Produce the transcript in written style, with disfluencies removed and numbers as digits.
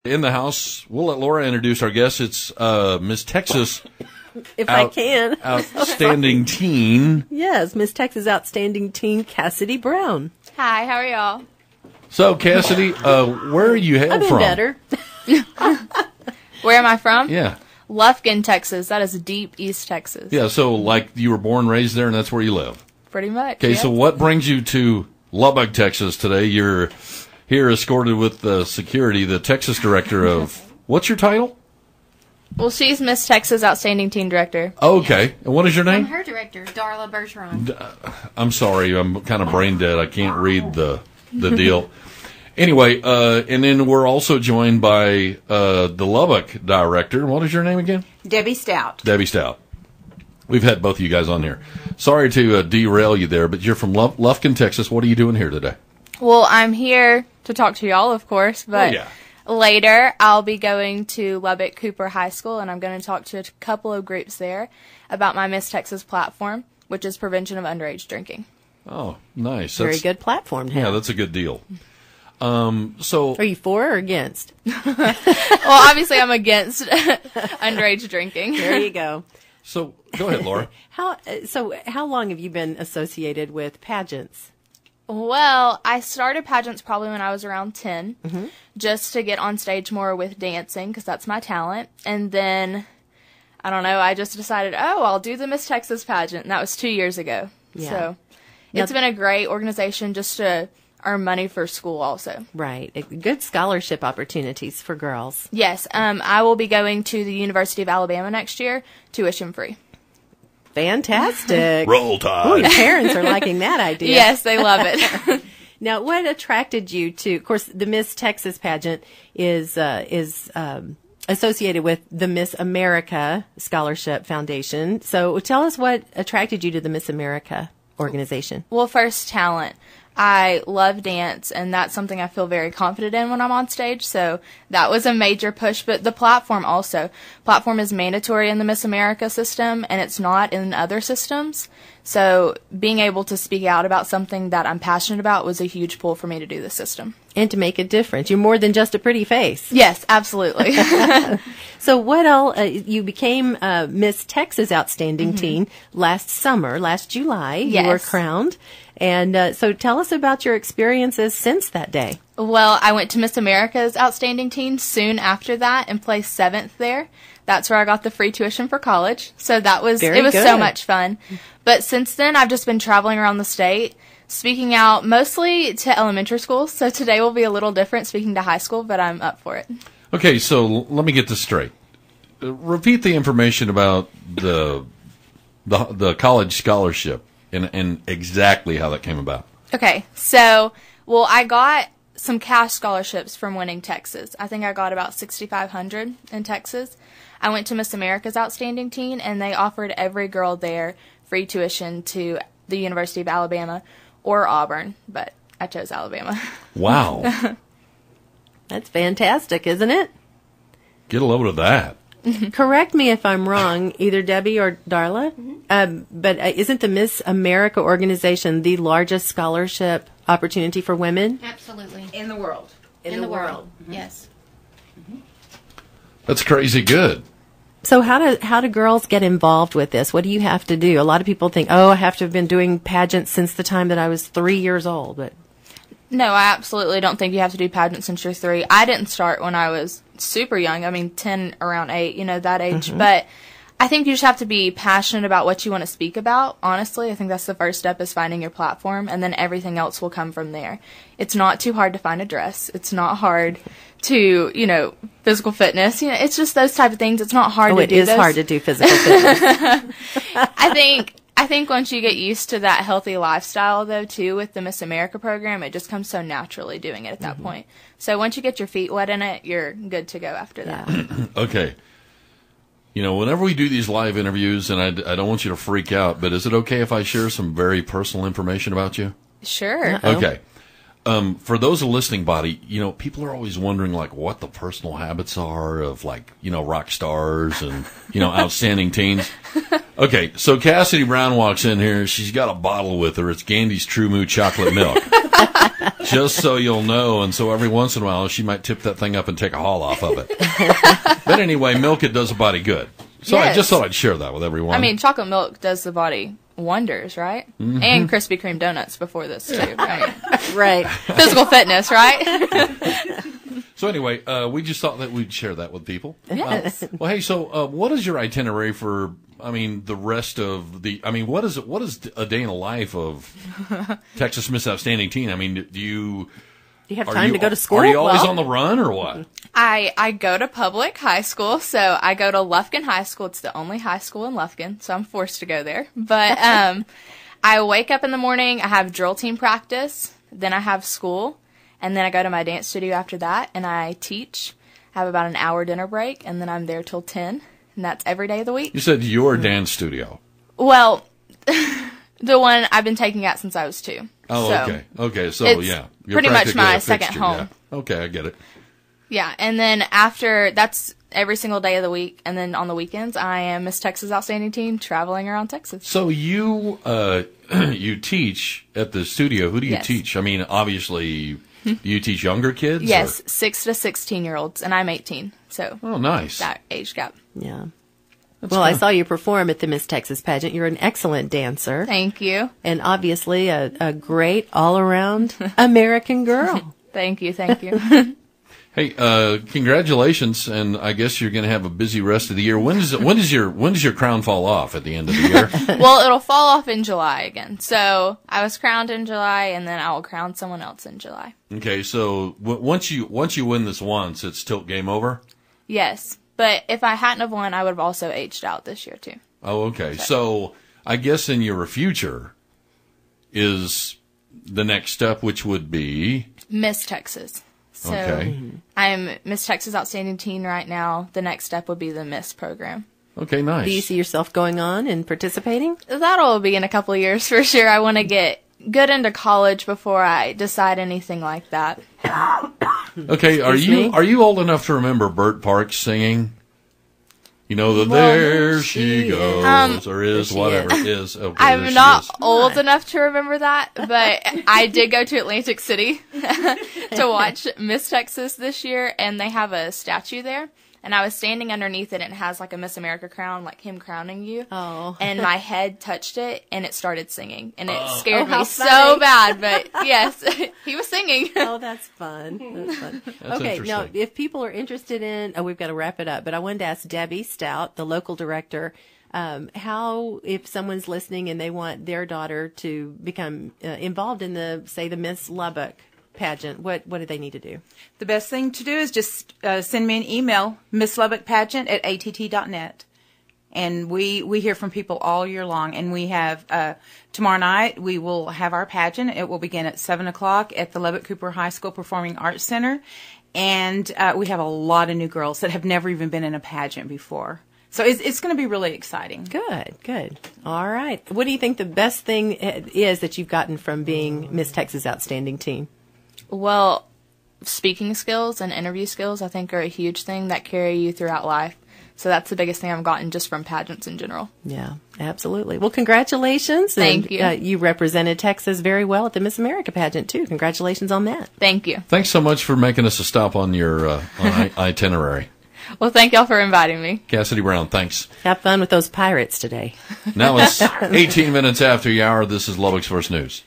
In the house, we'll let Laura introduce our guest. It's Miss Texas. If I can. Outstanding teen. Yes, Miss Texas Outstanding Teen Kassidy Brown. Hi, how are y'all? So, Cassidy, where are you hail I've been from? better. Where am I from? Yeah. Lubbock, Texas. That is deep East Texas. Yeah, so like you were born, raised there, and that's where you live. Pretty much. Okay, yes. so what brings you to Lubbock, Texas today? You're here escorted with security, the Texas director of, what's your title? Well, she's Miss Texas Outstanding Teen Director. Okay. And what is your name? I'm her director, Darla Bergeron. I'm sorry, I'm kind of brain dead. I can't read the deal. Anyway, and then we're also joined by the Lubbock director. What is your name again? Debbie Stout. Debbie Stout. We've had both of you guys on here. Sorry to derail you there, but you're from Lufkin, Texas. What are you doing here today? Well, I'm here to talk to y'all, of course, but later I'll be going to Lubbock Cooper High School, and I'm going to talk to a couple of groups there about my Miss Texas platform, which is prevention of underage drinking. Oh, nice. Very good platform. Yeah, that's a good deal. So, are you for or against? Well, obviously I'm against underage drinking. There you go. So, go ahead, Laura. How long have you been associated with pageants? Well, I started pageants probably when I was around 10, just to get on stage more with dancing, because that's my talent. And then, I don't know, I just decided, I'll do the Miss Texas pageant, and that was 2 years ago. Yeah. So, it's been a great organization just to earn money for school also. Right. Good scholarship opportunities for girls. Yes. I will be going to the University of Alabama next year, tuition free. Fantastic. Roll Tide. Oh, your parents are liking that idea. Yes, they love it. Now, what attracted you to, of course, the Miss Texas pageant is associated with the Miss America Scholarship Foundation. So tell us what attracted you to the Miss America organization. Well, first, talent. I love dance, and that's something I feel very confident in when I'm on stage, so that was a major push. But the platform also. Platform is mandatory in the Miss America system, and it's not in other systems. So being able to speak out about something that I'm passionate about was a huge pull for me to do the system. And to make a difference. You're more than just a pretty face. Yes, absolutely. So what else? You became Miss Texas Outstanding Teen last July. Yes. You were crowned. And so tell us about your experiences since that day. Well, I went to Miss America's Outstanding Teen soon after that and placed 7th there. That's where I got the free tuition for college. So that was, Very it was good. so much fun. But since then, I've just been traveling around the state, speaking out mostly to elementary schools. So today will be a little different speaking to high school, but I'm up for it. Okay, so let me get this straight. Repeat the information about the college scholarship and exactly how that came about. Okay, so, well, I got some cash scholarships from winning Texas. I think I got about $6,500 in Texas. I went to Miss America's Outstanding Teen, and they offered every girl there free tuition to the University of Alabama or Auburn, but I chose Alabama. Wow. That's fantastic, isn't it? Get a load of that. Correct me if I'm wrong, either Debbie or Darla, but isn't the Miss America organization the largest scholarship opportunity for women? Absolutely. In the world. In the world. Yes. That's crazy good. So how do girls get involved with this? What do you have to do? A lot of people think, I have to have been doing pageants since the time that I was 3 years old. But No, I absolutely don't think you have to do pageants since you're 3. I didn't start when I was super young. I mean, 10, around 8, that age. But I think you just have to be passionate about what you want to speak about. Honestly, I think that's the first step, is finding your platform, and then everything else will come from there. It's not too hard to find a dress. It's not hard to, physical fitness. It's just those type of things. It's not hard to do it is those. hard to do physical fitness. I think once you get used to that healthy lifestyle, though, too, with the Miss America program, it just comes so naturally doing it at that point. So once you get your feet wet in it, you're good to go after that. Okay. Whenever we do these live interviews, and I don't want you to freak out, but is it okay if I share some very personal information about you? Sure. Uh-oh. Okay. for those of the listening body, people are always wondering, like, what the personal habits are of, like, rock stars and, outstanding teens. Okay, so Kassidy Brown walks in here. She's got a bottle with her. It's Gandy's True Moo chocolate milk. Just so you'll know, and so every once in a while, she might tip that thing up and take a haul off of it. But anyway, milk, it does the body good. So I just thought I'd share that with everyone. I mean, chocolate milk does the body wonders, right? Mm-hmm. And Krispy Kreme donuts before this, too. I mean, right. Physical fitness, right? So anyway, we just thought that we'd share that with people. Yes. Well, hey, so what is your itinerary for, the rest of what is a day in the life of Texas Miss Outstanding Teen? I mean, do you have time to go to school? Are you always on the run or what? I go to public high school, so I go to Lufkin High School. It's the only high school in Lufkin, so I'm forced to go there. But I wake up in the morning, I have drill team practice, then I have school, and then I go to my dance studio after that, and I teach. I have about an hour dinner break, and then I'm there till 10, and that's every day of the week. You said your dance studio. Well, the one I've been taking at since I was 2. Oh, so okay. Okay, so it's yeah. You're pretty much my a second fixture, home. Yeah. Okay, I get it. Yeah, and then after, that's every single day of the week, and then on the weekends, I am Miss Texas Outstanding Teen traveling around Texas. So you you teach at the studio. Who do you Yes. teach? I mean, obviously, do you teach younger kids? Yes, or? 6 to 16-year-olds, and I'm 18, so Oh, nice. that age gap. Yeah. Well, I saw you perform at the Miss Texas pageant. You're an excellent dancer. Thank you. And obviously a great all-around American girl. Thank you, thank you. Hey, congratulations, and I guess you're going to have a busy rest of the year. When does your crown fall off at the end of the year? Well, it'll fall off in July again. So I was crowned in July, and then I will crown someone else in July. Okay, so once you win this once, it's tilt game over? Yes, but if I hadn't have won, I would have also aged out this year too. Oh, okay. So I guess in your future is the next step, which would be Miss Texas. So okay. I'm Miss Texas Outstanding Teen right now. The next step would be the Miss program. Okay, nice. Do you see yourself going on and participating? That'll be in a couple of years for sure. I want to get good into college before I decide anything like that. Okay, are you old enough to remember Bert Parks singing? There she goes, or is, whatever it is. Okay, I'm not old enough to remember that, but I did go to Atlantic City to watch Miss Texas this year, and they have a statue there. And I was standing underneath it, and it has like a Miss America crown, like him crowning you. Oh. And my head touched it, and it started singing. And it scared me how so funny. bad, but yes, he was singing. Oh, that's fun. That's fun. Okay, now, interesting. if people are interested in, we've got to wrap it up, but I wanted to ask Debbie Stout, the local director, how, if someone's listening and they want their daughter to become involved in the Miss Lubbock pageant, what do they need to do? The best thing to do is just send me an email, misslubbockpageant@att.net. And we hear from people all year long. And we have, tomorrow night, we will have our pageant. It will begin at 7 o'clock at the Lubbock Cooper High School Performing Arts Center. And we have a lot of new girls that have never even been in a pageant before. So it's going to be really exciting. Good. All right. What do you think the best thing is that you've gotten from being Miss Texas Outstanding Teen? Well, speaking skills and interview skills, I think, are a huge thing that carry you throughout life. So that's the biggest thing I've gotten just from pageants in general. Yeah, absolutely. Well, congratulations. Thank you. You represented Texas very well at the Miss America pageant, too. Congratulations on that. Thank you. Thanks so much for making us a stop on your itinerary. Well, thank y'all for inviting me. Kassidy Brown, thanks. Have fun with those pirates today. Now it's 18 minutes after the hour. This is Lubbock's First News.